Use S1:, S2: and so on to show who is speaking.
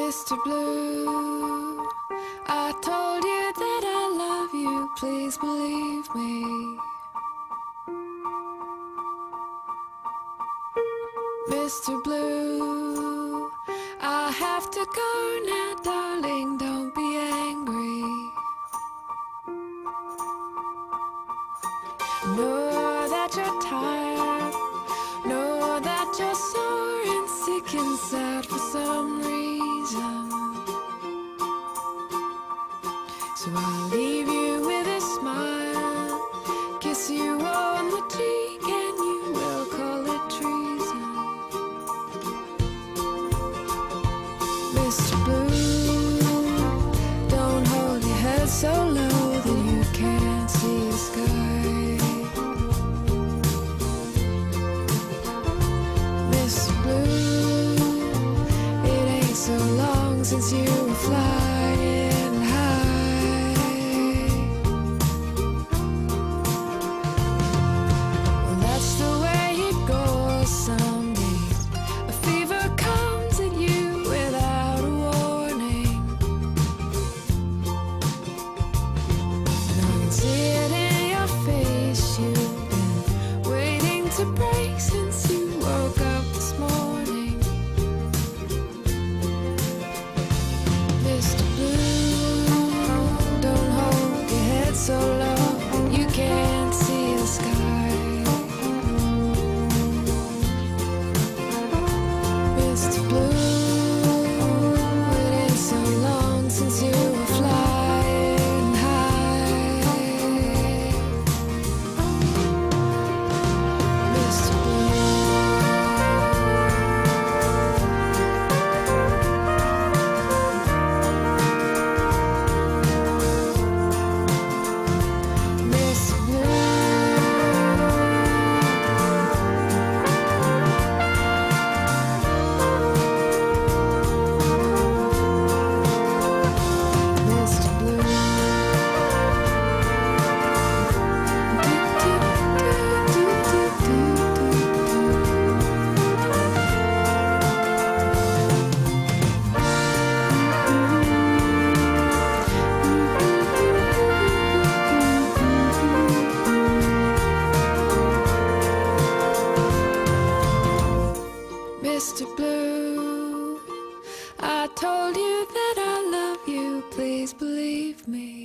S1: Mr. Blue, I told you that I love you, please believe me. Mr. Blue, I have to go now, darling, don't be angry. Know that you're tired, know that you're sore and sick inside for some reason. So I'll leave you with a smile, kiss you on the cheek, and you will call it treason. Mr. Blue, don't hold your head so low that you can't see the sky. Mr. Blue, it ain't so long since you were flying high. Well, that's the way it goes some days. A fever comes at you without a warning, and I can see it in your face. You've been waiting to break since you woke up this morning. Mr. Blue, don't hold your head so low you can't see the sky. Mr. Blue, it ain't so long since you were flying high. Mr. Mr. Blue, Mr. Blue. Mr. Blue, I told you that I love you, please believe me.